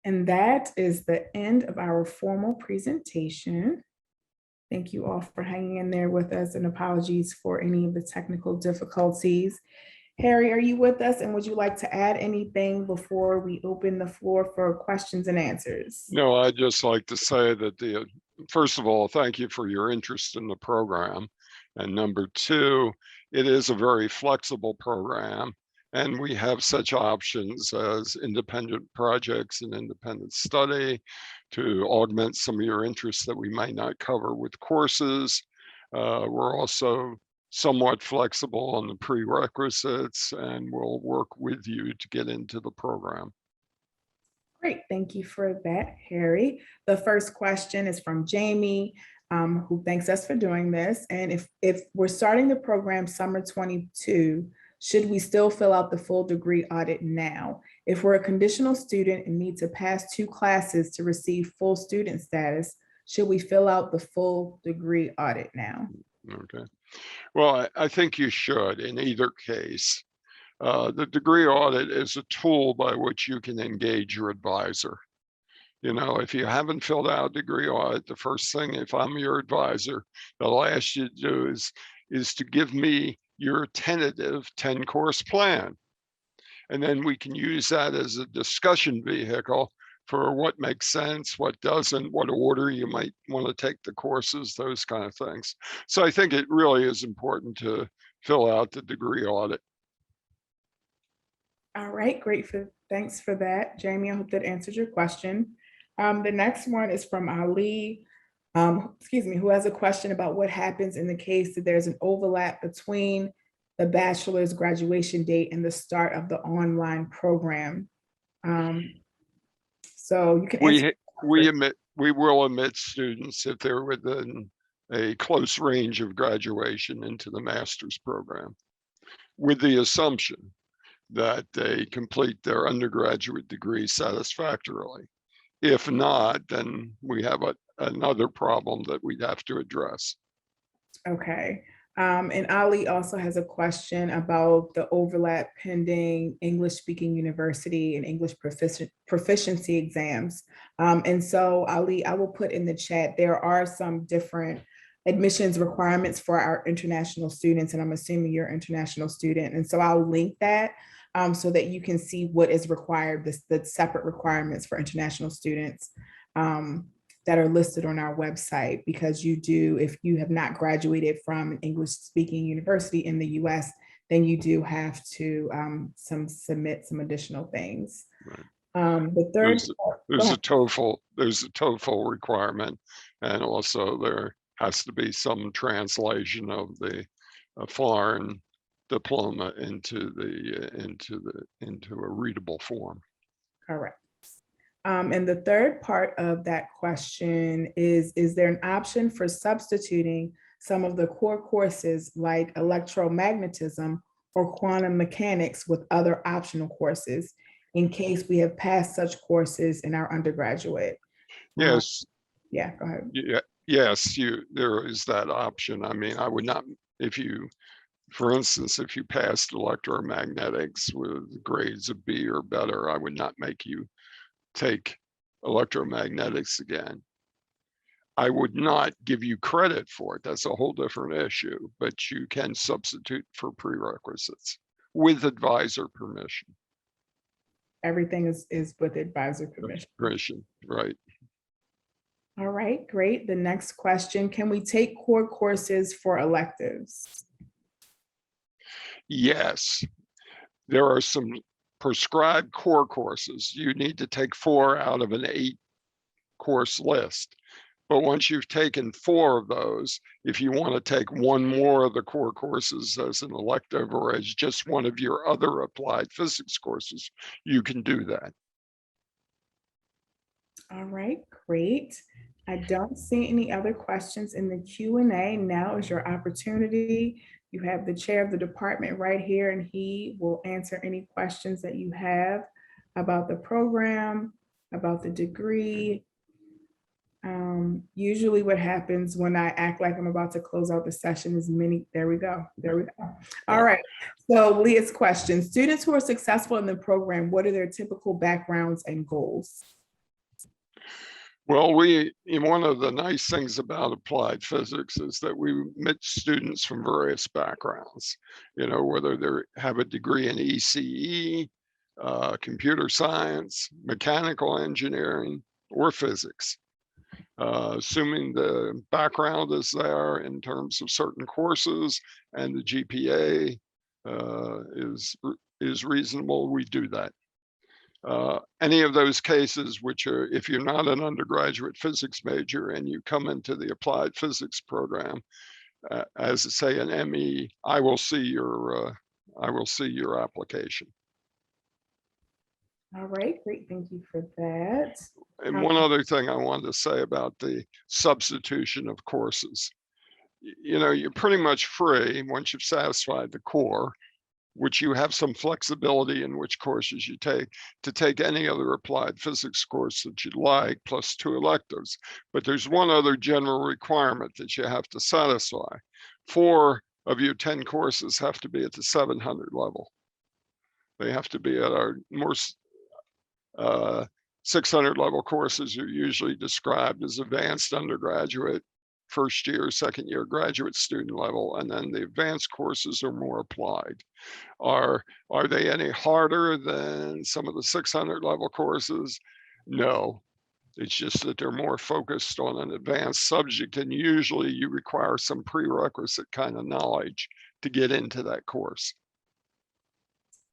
And that is the end of our formal presentation. Thank you all for hanging in there with us, and apologies for any of the technical difficulties. Harry, are you with us, and would you like to add anything before we open the floor for questions and answers? No, I'd just like to say that first of all, thank you for your interest in the program. And number two, it is a very flexible program, and we have such options as independent projects and independent study to augment some of your interests that we might not cover with courses. We're also somewhat flexible on the prerequisites, and we'll work with you to get into the program. Great, thank you for that, Harry. The first question is from Jamie, who thanks us for doing this. And if we're starting the program summer 22, should we still fill out the full degree audit now? If we're a conditional student and need to pass 2 classes to receive full student status, should we fill out the full degree audit now? Okay. Well, I think you should in either case. The degree audit is a tool by which you can engage your advisor. You know, if you haven't filled out a degree audit, the first thing, if I'm your advisor, that I'll ask you to do is to give me your tentative 10-course plan. And then we can use that as a discussion vehicle for what makes sense, what doesn't, what order you might want to take the courses, those kind of things. So I think it really is important to fill out the degree audit. All right, great. Thanks for that, Jamie. I hope that answers your question. The next one is from Ali, who has a question about what happens in the case that there's an overlap between the bachelor's graduation date and the start of the online program. So you can we will admit students if they're within a close range of graduation into the master's program, with the assumption that they complete their undergraduate degree satisfactorily. If not, then we have another problem that we'd have to address. Okay. And Ali also has a question about the overlap pending English speaking university and English proficiency exams. And so Ali, I will put in the chat, there are some different admissions requirements for our international students, and I'm assuming you're an international student. And so I'll link that so that you can see what is required, the separate requirements for international students that are listed on our website, because you do, if you have not graduated from an English speaking university in the US, then you do have to submit some additional things. Right. The third, there's a TOEFL requirement, and also there has to be some translation of the foreign diploma into a readable form. Correct. And the third part of that question is there an option for substituting some of the core courses like electromagnetism or quantum mechanics with other optional courses in case we have passed such courses in our undergraduate? Yes. Yeah, go ahead. Yeah, yes, there is that option. I mean, I would not, for instance, if you passed electromagnetics with grades of B or better, I would not make you take electromagnetics again. I would not give you credit for it. That's a whole different issue, but you can substitute for prerequisites with advisor permission. Everything is with advisor permission. Permission, right. All right, great. The next question, can we take core courses for electives? Yes, there are some prescribed core courses. You need to take 4 out of an 8-course list. But once you've taken 4 of those, if you want to take 1 more of the core courses as an elective or as just one of your other applied physics courses, you can do that. All right, great. I don't see any other questions in the Q&A. Now is your opportunity. You have the chair of the department right here, and he will answer any questions that you have about the program, about the degree. Usually what happens when I act like I'm about to close out the session is there we go. All right, so Leah's question, students who are successful in the program, what are their typical backgrounds and goals? Well, one of the nice things about applied physics is that we meet students from various backgrounds, whether they have a degree in ECE, computer science, mechanical engineering, or physics. Assuming the background is there in terms of certain courses and the GPA is reasonable, we do that. Any of those cases which are, if you're not an undergraduate physics major and you come into the applied physics program, as say an ME, I will see your application. All right, great. Thank you for that. And one other thing I wanted to say about the substitution of courses, you're pretty much free once you've satisfied the core, which you have some flexibility in which courses you take, to take any other applied physics course that you'd like, plus 2 electives. But there's one other general requirement that you have to satisfy. 4 of your 10 courses have to be at the 700 level. They have to be at our more 600 level courses are usually described as advanced undergraduate, first year, second year graduate student level, and then the advanced courses are more applied. Are they any harder than some of the 600 level courses? No, it's just that they're more focused on an advanced subject, and usually you require some prerequisite kind of knowledge to get into that course.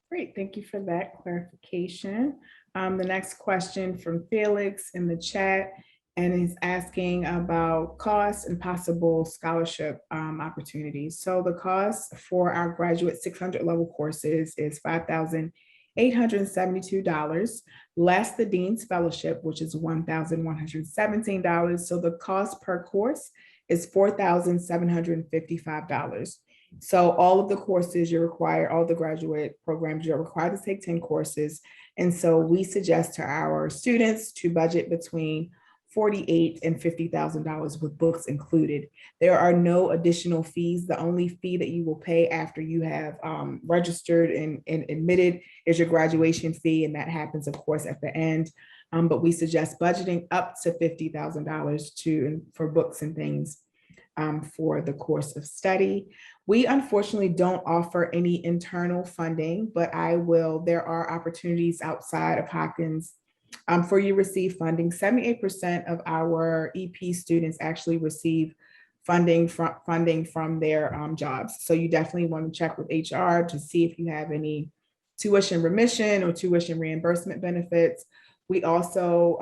Great, thank you for that clarification. The next question from Felix in the chat, and he's asking about costs and possible scholarship opportunities. So the cost for our graduate 600 level courses is $5,872, less the Dean's Fellowship, which is $1,117. So the cost per course is $4,755. So all of the courses you're required, all the graduate programs, you're required to take 10 courses. And so we suggest to our students to budget between $48,000 and $50,000 with books included. There are no additional fees. The only fee that you will pay after you have registered and admitted is your graduation fee. And that happens, of course, at the end. But we suggest budgeting up to $50,000 for books and things for the course of study. We unfortunately don't offer any internal funding, but there are opportunities outside of Hopkins for you to receive funding. 78% of our EP students actually receive funding from their jobs. So you definitely want to check with HR to see if you have any tuition remission or tuition reimbursement benefits. We also,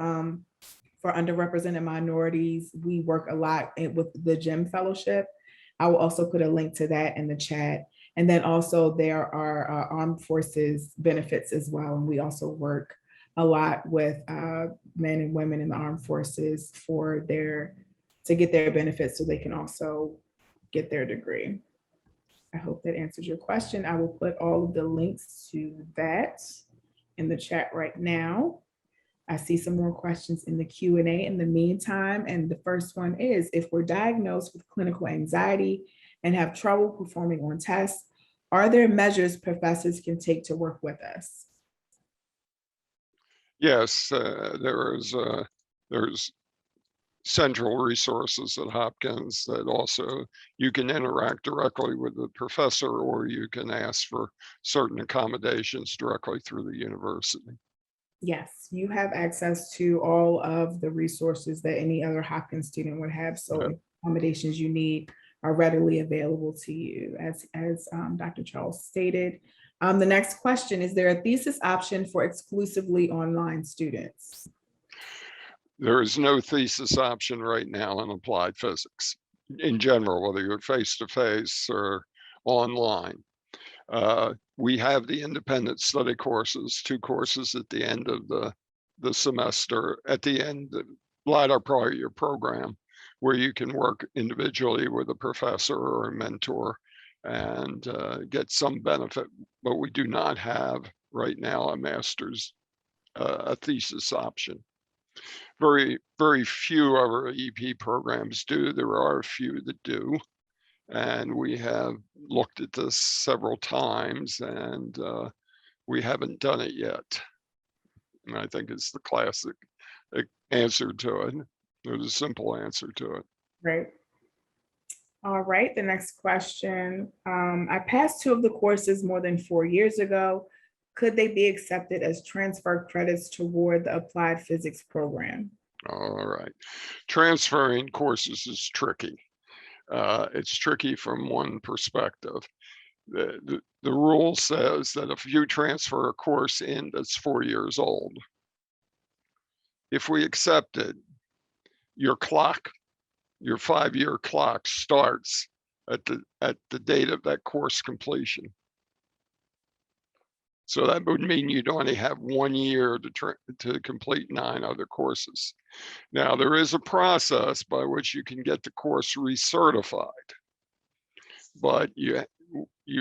for underrepresented minorities, we work a lot with the GEM Fellowship. I will also put a link to that in the chat. And then also there are armed forces benefits as well. And we also work a lot with men and women in the armed forces to get their benefits so they can also get their degree. I hope that answers your question. I will put all of the links to that in the chat right now. I see some more questions in the Q&A in the meantime. And the first one is, if we're diagnosed with clinical anxiety and have trouble performing on tests, are there measures professors can take to work with us? Yes, there's central resources at Hopkins that also you can interact directly with the professor, or you can ask for certain accommodations directly through the university. Yes, you have access to all of the resources that any other Hopkins student would have. So yeah, accommodations you need are readily available to you, as Dr. Charles stated. The next question, is there a thesis option for exclusively online students? There is no thesis option right now in applied physics in general, whether you're face-to-face or online. We have the independent study courses, 2 courses at the end of the semester, at the end, the latter part of your program, where you can work individually with a professor or a mentor and get some benefit. But we do not have right now a thesis option. Very, very few of our EP programs do. There are a few that do. And we have looked at this several times, and we haven't done it yet. And I think it's the classic answer to it. There's a simple answer to it. Right. All right, the next question. I passed 2 of the courses more than 4 years ago. Could they be accepted as transfer credits toward the applied physics program? All right. Transferring courses is tricky. It's tricky from one perspective. The rule says that if you transfer a course in that's 4 years old, if we accept it, your 5-year clock starts at the date of that course completion. So that would mean you'd only have 1 year to complete 9 other courses. Now, there is a process by which you can get the course recertified, but you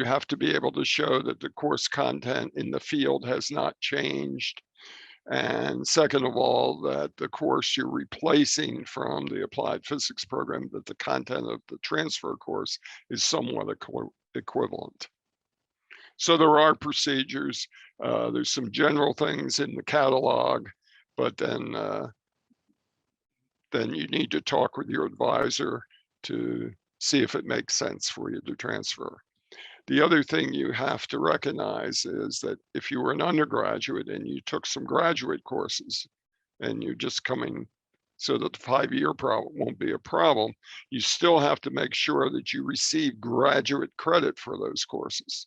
have to be able to show that the course content in the field has not changed. And second of all, that the course you're replacing from the applied physics program, that the content of the transfer course is somewhat equivalent. So there are procedures. There's some general things in the catalog, but then you need to talk with your advisor to see if it makes sense for you to transfer. The other thing you have to recognize is that if you were an undergraduate and you took some graduate courses and you're just coming so that the 5-year problem won't be a problem, you still have to make sure that you receive graduate credit for those courses.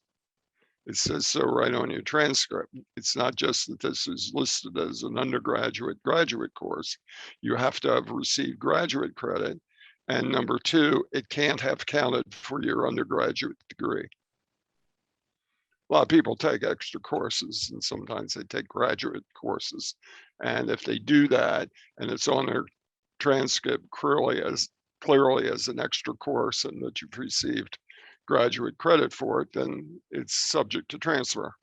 It says so right on your transcript. It's not just that this is listed as an undergraduate graduate course. You have to have received graduate credit. And number 2, it can't have counted for your undergraduate degree. A lot of people take extra courses and sometimes they take graduate courses. And if they do that and it's on their transcript clearly as an extra course and that you've received graduate credit for it, then it's subject to transfer.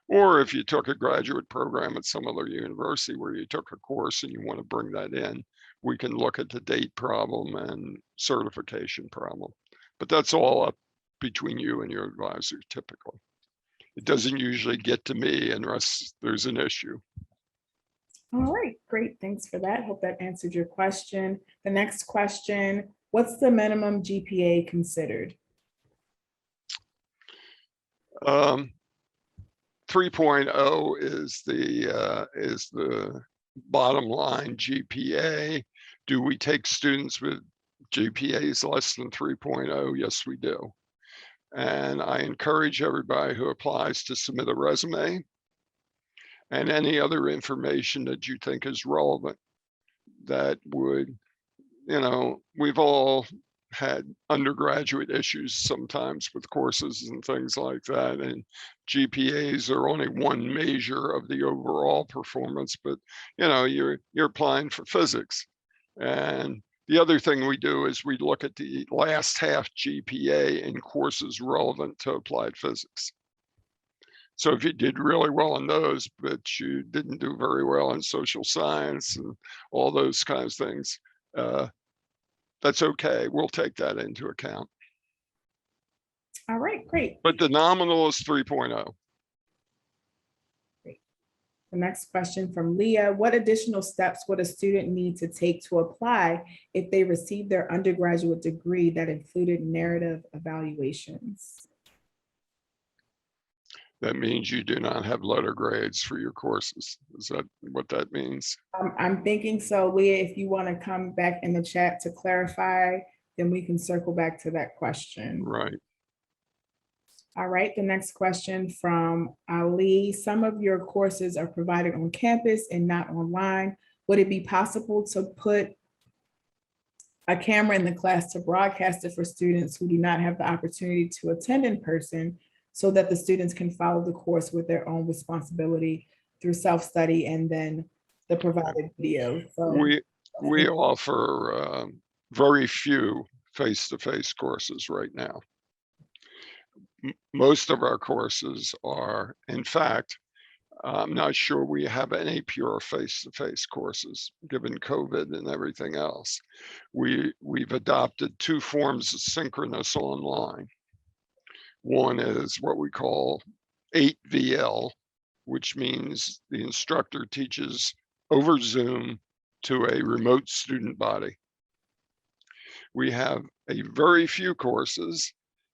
Or if you took a graduate program at some other university where you took a course and you want to bring that in, we can look at the date problem and certification problem. But that's all up between you and your advisor typically. It doesn't usually get to me unless there's an issue. All right, great. Thanks for that. Hope that answered your question. The next question, what's the minimum GPA considered? 3.0 is the bottom line GPA. Do we take students with GPAs less than 3.0? Yes, we do. And I encourage everybody who applies to submit a resume and any other information that you think is relevant that would, we've all had undergraduate issues sometimes with courses and things like that, and GPAs are only one measure of the overall performance, but you're applying for physics. And the other thing we do is we look at the last half GPA in courses relevant to applied physics. So if you did really well in those, but you didn't do very well in social science and all those kinds of things, that's okay. We'll take that into account. All right, great. But the nominal is 3.0. Great. The next question from Leah, what additional steps would a student need to take to apply if they received their undergraduate degree that included narrative evaluations? That means you do not have letter grades for your courses. Is that what that means? I'm thinking so, Leah. If you want to come back in the chat to clarify, then we can circle back to that question. Right. All right, the next question from Ali. Some of your courses are provided on campus and not online. Would it be possible to put a camera in the class to broadcast it for students who do not have the opportunity to attend in person, so that the students can follow the course with their own responsibility through self-study and then the provided video? So we offer very few face-to-face courses right now. Most of our courses are, in fact, I'm not sure we have any pure face-to-face courses given COVID and everything else. We've adopted 2 forms of synchronous online. One is what we call 8VL, which means the instructor teaches over Zoom to a remote student body. We have a very few courses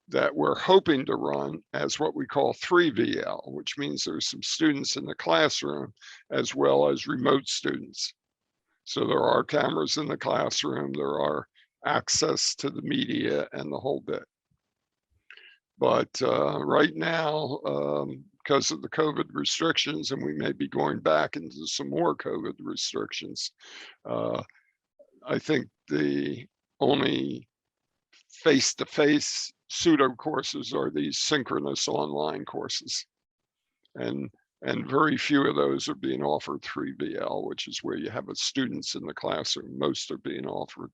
that we're hoping to run as what we call 3VL, which means there's some students in the classroom as well as remote students. So there are cameras in the classroom, there are access to the media and the whole bit. But right now, because of the COVID restrictions, and we may be going back into some more COVID restrictions, I think the only face-to-face pseudo courses are these synchronous online courses. And very few of those are being offered 3VL, which is where you have students in the classroom. Most are being offered,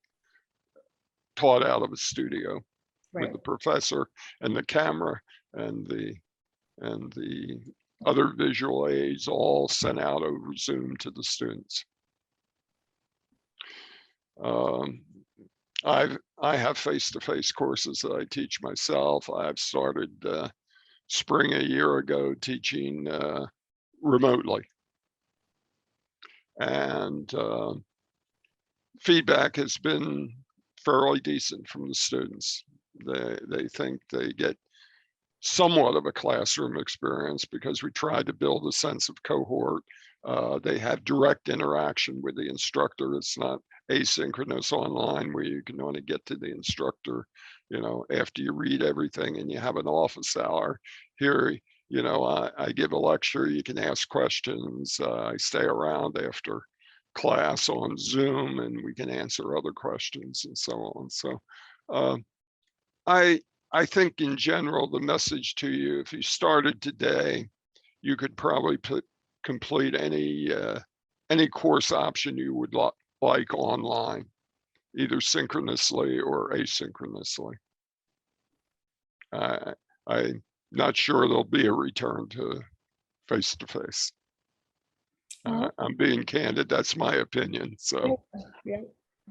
taught out of a studio with the professor and the camera and the other visual aids all sent out over Zoom to the students. I have face-to-face courses that I teach myself. I've started spring a year ago teaching remotely, and feedback has been fairly decent from the students. They think they get somewhat of a classroom experience because we tried to build a sense of cohort. They have direct interaction with the instructor. It's not asynchronous online where you can only get to the instructor, you know, after you read everything and you have an office hour. Here, you know, I give a lecture, you can ask questions. I stay around after class on Zoom and we can answer other questions and so on. So I think in general, the message to you, if you started today, you could probably complete any course option you would like online, either synchronously or asynchronously. I'm not sure there'll be a return to face-to-face. I'm being candid, that's my opinion. So yeah,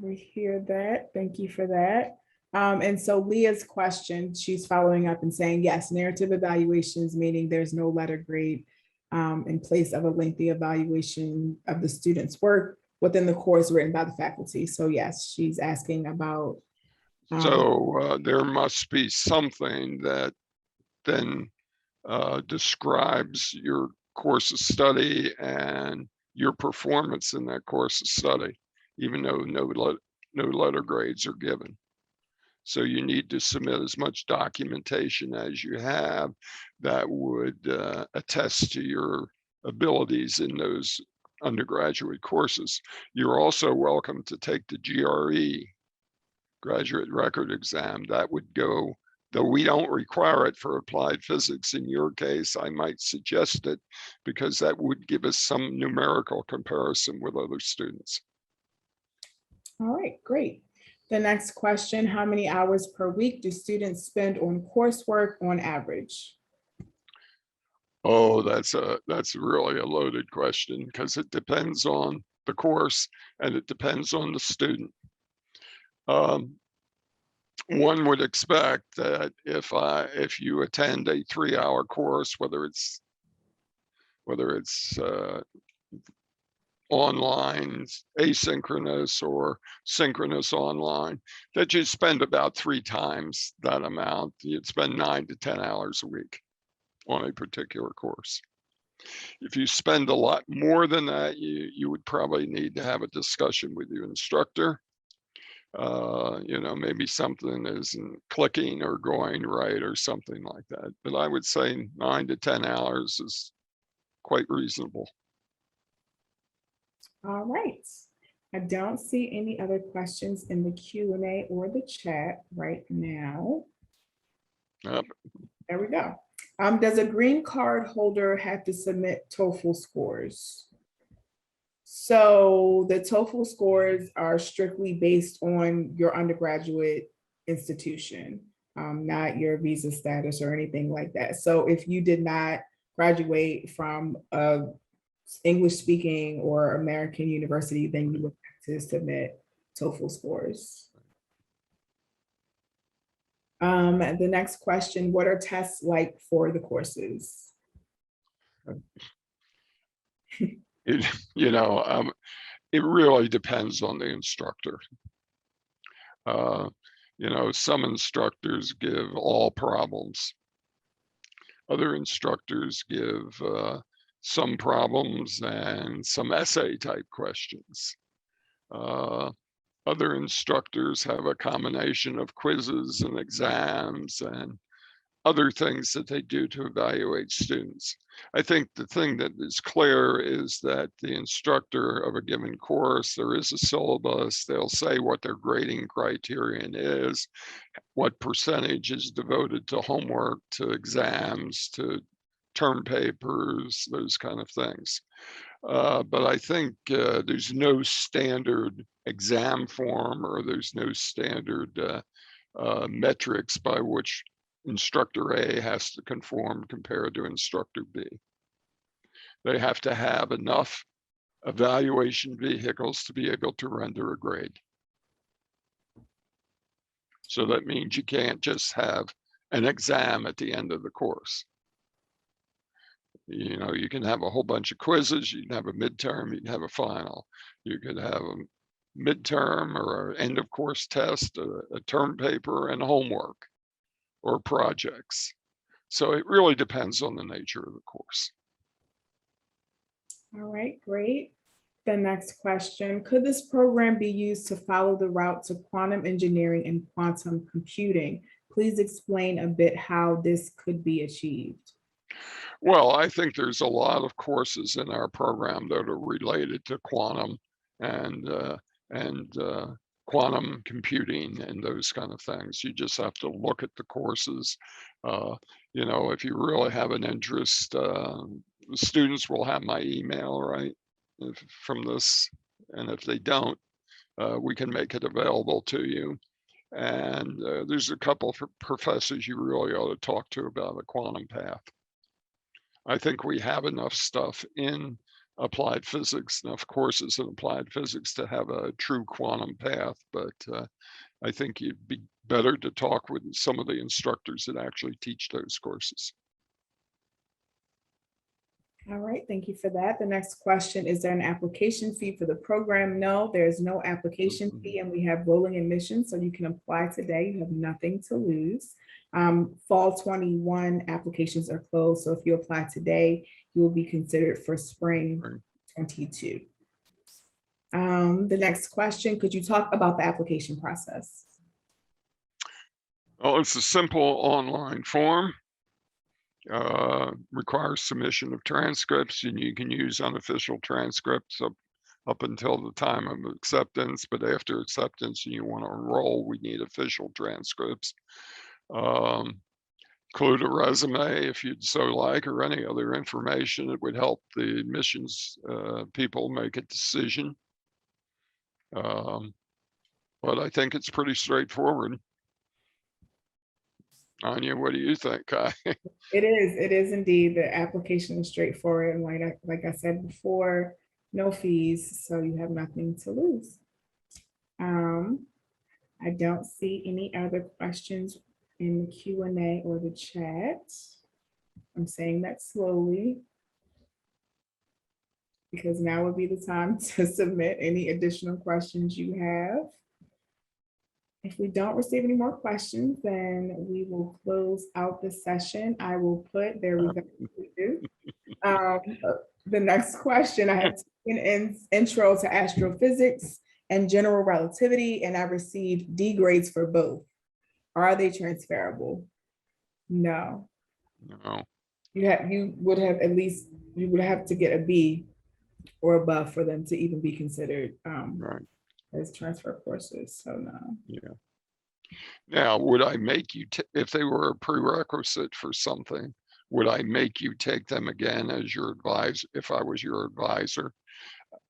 we hear that. Thank you for that. And so Leah's question, she's following up and saying, yes, narrative evaluations, meaning there's no letter grade in place of a lengthy evaluation of the student's work within the course written by the faculty. So yes, she's asking about. So there must be something that then describes your course of study and your performance in that course of study, even though no letter grades are given. So you need to submit as much documentation as you have that would attest to your abilities in those undergraduate courses. You're also welcome to take the GRE, graduate record exam. That would go, though we don't require it for applied physics in your case, I might suggest it because that would give us some numerical comparison with other students. All right, great. The next question, how many hours per week do students spend on coursework on average? Oh, that's really a loaded question because it depends on the course and it depends on the student. One would expect that if you attend a 3-hour course, whether it's online, asynchronous or synchronous online, that you spend about 3 times that amount. You'd spend 9 to 10 hours a week on a particular course. If you spend a lot more than that, you would probably need to have a discussion with your instructor. You know, maybe something isn't clicking or going right or something like that. But I would say 9 to 10 hours is quite reasonable. All right. I don't see any other questions in the Q&A or the chat right now. Yep. There we go. Does a green card holder have to submit TOEFL scores? So the TOEFL scores are strictly based on your undergraduate institution, not your visa status or anything like that. So if you did not graduate from a English speaking or American university, then you would have to submit TOEFL scores. The next question, what are tests like for the courses? You know, it really depends on the instructor. You know, some instructors give all problems. Other instructors give some problems and some essay type questions. Other instructors have a combination of quizzes and exams and other things that they do to evaluate students. I think the thing that is clear is that the instructor of a given course, there is a syllabus, they'll say what their grading criterion is, what percentage is devoted to homework, to exams, to term papers, those kind of things. But I think there's no standard exam form, or there's no standard metrics by which instructor A has to conform compared to instructor B. They have to have enough evaluation vehicles to be able to render a grade. So that means you can't just have an exam at the end of the course. You know, you can have a whole bunch of quizzes, you can have a midterm, you can have a final, you could have a midterm or an end of course test, a term paper, and homework or projects. So it really depends on the nature of the course. All right, great. The next question, could this program be used to follow the route to quantum engineering and quantum computing? Please explain a bit how this could be achieved. Well, I think there's a lot of courses in our program that are related to quantum and quantum computing and those kind of things. You just have to look at the courses. You know, if you really have an interest, the students will have my email, right, from this. And if they don't, we can make it available to you. And there's a couple of professors you really ought to talk to about the quantum path. I think we have enough stuff in applied physics, enough courses in applied physics to have a true quantum path, but I think you'd be better to talk with some of the instructors that actually teach those courses. All right, thank you for that. The next question, is there an application fee for the program? No, there's no application fee, and we have rolling admissions, so you can apply today. You have nothing to lose. Fall 21 applications are closed, so if you apply today, you will be considered for spring 22. The next question, could you talk about the application process? Well, it's a simple online form. Requires submission of transcripts, and you can use unofficial transcripts up until the time of acceptance, but after acceptance and you want to enroll, we need official transcripts. Include a resume if you'd so like, or any other information that would help the admissions people make a decision. But I think it's pretty straightforward. Anya, what do you think, Kai? It is indeed. The application is straightforward, and like I said before, no fees, so you have nothing to lose. I don't see any other questions in the Q&A or the chat. I'm saying that slowly because now would be the time to submit any additional questions you have. If we don't receive any more questions, then we will close out the session. I will put, there we go. The next question, I have an intro to astrophysics and general relativity, and I received D grades for both. Are they transferable? No. No. You would have to get a B or above for them to even be considered Right. as transfer courses. So no. Yeah. Now, would I make you, if they were a prerequisite for something, would I make you take them again as your advisor? If I was your advisor,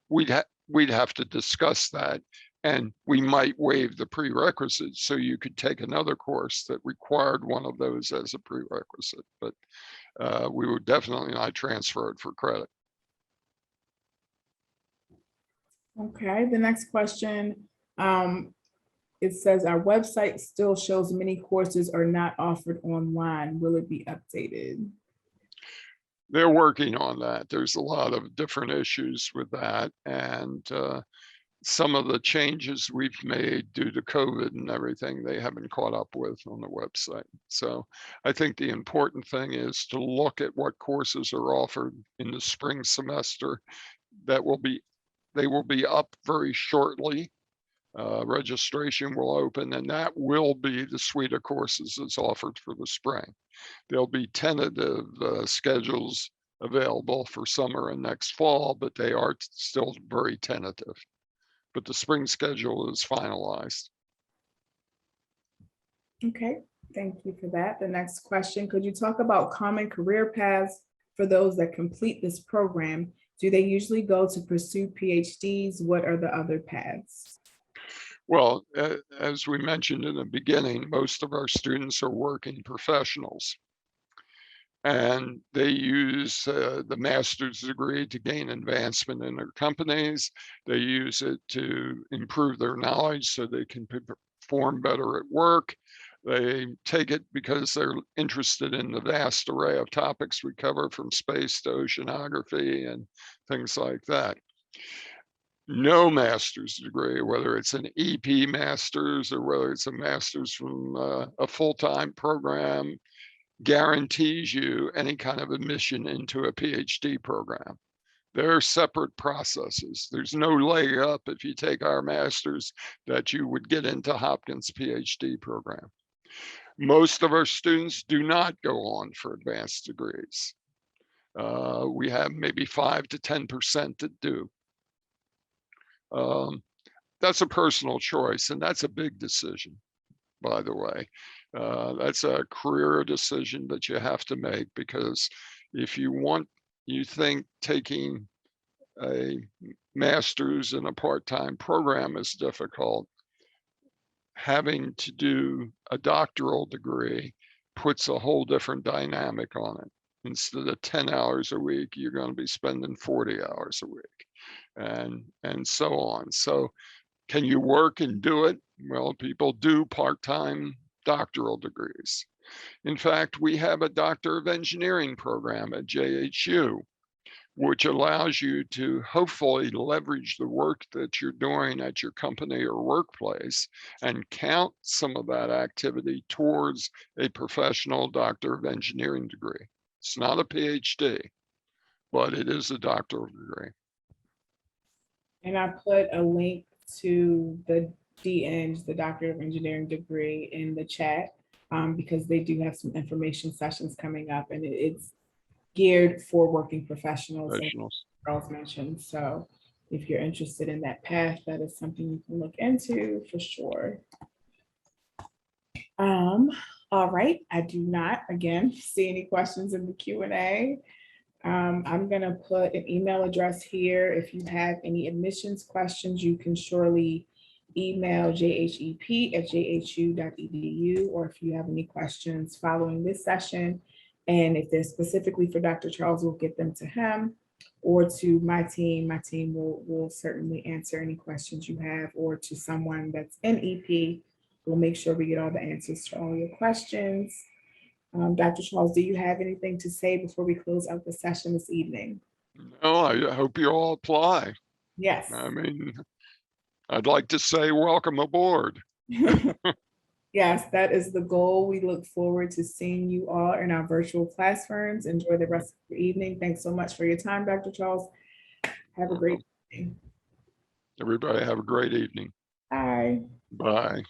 we'd have to discuss that, and we might waive the prerequisites so you could take another course that required one of those as a prerequisite. But we would definitely not transfer it for credit. Okay, the next question. It says our website still shows many courses are not offered online. Will it be updated? They're working on that. There's a lot of different issues with that. And some of the changes we've made due to COVID and everything, they haven't caught up with on the website. So I think the important thing is to look at what courses are offered in the spring semester. They will be up very shortly. Registration will open, and that will be the suite of courses that's offered for the spring. There'll be tentative schedules available for summer and next fall, but they are still very tentative. But the spring schedule is finalized. Okay, thank you for that. The next question, could you talk about common career paths for those that complete this program? Do they usually go to pursue PhDs? What are the other paths? Well, as we mentioned in the beginning, most of our students are working professionals. And they use the master's degree to gain advancement in their companies. They use it to improve their knowledge so they can perform better at work. They take it because they're interested in the vast array of topics we cover, from space to oceanography and things like that. No master's degree, whether it's an EP master's or whether it's a master's from a full-time program, guarantees you any kind of admission into a PhD program. They're separate processes. There's no leg up if you take our master's that you would get into Hopkins PhD program. Most of our students do not go on for advanced degrees. We have maybe 5 to 10% that do. That's a personal choice, and that's a big decision, by the way. That's a career decision that you have to make, because if you think taking a master's in a part-time program is difficult, having to do a doctoral degree puts a whole different dynamic on it. Instead of 10 hours a week, you're going to be spending 40 hours a week, and so on. So can you work and do it? Well, people do part-time doctoral degrees. In fact, we have a Doctor of Engineering program at JHU, which allows you to hopefully leverage the work that you're doing at your company or workplace and count some of that activity towards a professional Doctor of Engineering degree. It's not a PhD, but it is a doctoral degree. And I put a link to the DEng, the Doctor of Engineering degree, in the chat, because they do have some information sessions coming up, and it's geared for working professionals, as Charles mentioned. So if you're interested in that path, that is something you can look into for sure. All right, I do not, again, see any questions in the Q&A. I'm gonna put an email address here. If you have any admissions questions, you can surely email jhep@jhu.edu, or if you have any questions following this session, and if they're specifically for Dr. Charles, we'll get them to him or to my team. My team will certainly answer any questions you have, or to someone that's in EP. We'll make sure we get all the answers to all your questions. Dr. Charles, do you have anything to say before we close out the session this evening? No, I hope you all apply. Yes. I mean, I'd like to say welcome aboard. Yes, that is the goal. We look forward to seeing you all in our virtual classrooms. Enjoy the rest of your evening. Thanks so much for your time, Dr. Charles. Have a great evening. Everybody have a great evening. Bye. Bye.